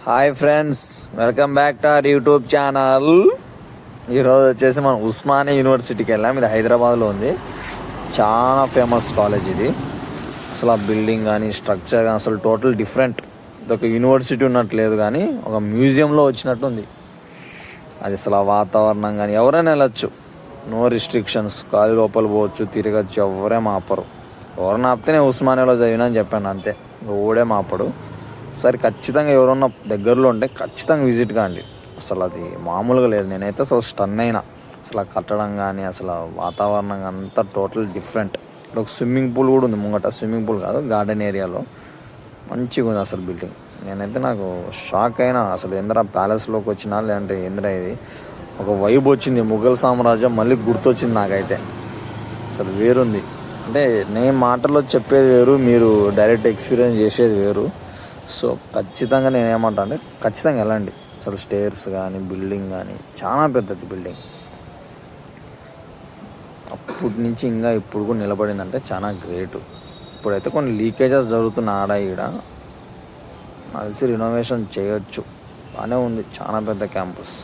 Hi friends, welcome back to our YouTube channel. ఈరోజు వచ్చేసి మనం ఉస్మానియా యూనివర్సిటీకి వెళ్ళాం. ఇది హైదరాబాద్లో ఉంది. చాలా ఫేమస్ కాలేజ్ ఇది. అసలు ఆ బిల్డింగ్ కానీ స్ట్రక్చర్ కానీ అసలు టోటల్ డిఫరెంట్. ఇది ఒక యూనివర్సిటీ ఉన్నట్లేదు కానీ ఒక మ్యూజియంలో వచ్చినట్టు ఉంది. అది అసలు ఆ వాతావరణం కానీ ఎవరైనా వెళ్ళచ్చు, నో రిస్ట్రిక్షన్స్. కాలు లోపల పోవచ్చు, తిరగచ్చు, ఎవరేం ఆపరు. ఎవరైనా ఆపితే నేను ఉస్మానియాలో చదివినా అని చెప్పాను అంతే, ఓడేం ఆపడు. ఒకసారి ఖచ్చితంగా ఎవరన్నా దగ్గరలో ఉంటే ఖచ్చితంగా విజిట్ కాండి. అసలు అది మామూలుగా లేదు. నేనైతే అసలు స్టన్ అయినా. అసలు కట్టడం కానీ అసలు వాతావరణం అంతా టోటల్ డిఫరెంట్. ఇక్కడ ఒక స్విమ్మింగ్ పూల్ కూడా ఉంది ముంగట. స్విమ్మింగ్ పూల్ కాదు, గార్డెన్ ఏరియాలో మంచిగా ఉంది అసలు బిల్డింగ్. నేనైతే నాకు షాక్ అయినా. అసలు ఏంద్రా ప్యాలెస్లోకి వచ్చినా లేదంటే ఏంద్రా ఇది ఒక వైబ్ వచ్చింది. ముఘల్ సామ్రాజ్యం మళ్ళీ గుర్తొచ్చింది నాకైతే. అసలు వేరుంది. అంటే నేను మాటల్లో చెప్పేది వేరు, మీరు డైరెక్ట్ ఎక్స్పీరియన్స్ చేసేది వేరు. సో ఖచ్చితంగా నేను ఏమంటా అంటే ఖచ్చితంగా వెళ్ళండి. అసలు స్టేర్స్ కానీ బిల్డింగ్ కానీ చాలా పెద్దది బిల్డింగ్. అప్పటి నుంచి ఇంకా ఇప్పుడు కూడా నిలబడిందంటే చాలా గ్రేటు. ఇప్పుడైతే కొన్ని లీకేజెస్ జరుగుతున్న ఆడ ఈడ. నాకు తెలిసి రినోవేషన్ చేయొచ్చు. బాగానే ఉంది, చాలా పెద్ద క్యాంపస్.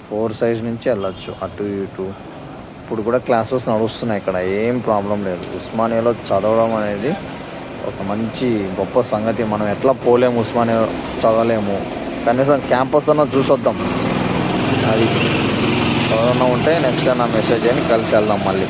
4 సైజ్ నుంచి వెళ్ళొచ్చు అటు ఇటు. ఇప్పుడు కూడా క్లాసెస్ నడుస్తున్నాయి ఇక్కడ, ఏం ప్రాబ్లం లేదు. ఉస్మానియాలో చదవడం అనేది ఒక మంచి గొప్ప సంగతి. మనం ఎట్లా పోలేము, ఉస్మానియా చదవలేము, కనీసం క్యాంపస్ అన్నా చూసొద్దాం. అది ఎవరన్నా ఉంటే నెక్స్ట్ టైం నా మెసేజ్ చేయండి, కలిసి వెళ్దాం మళ్ళీ.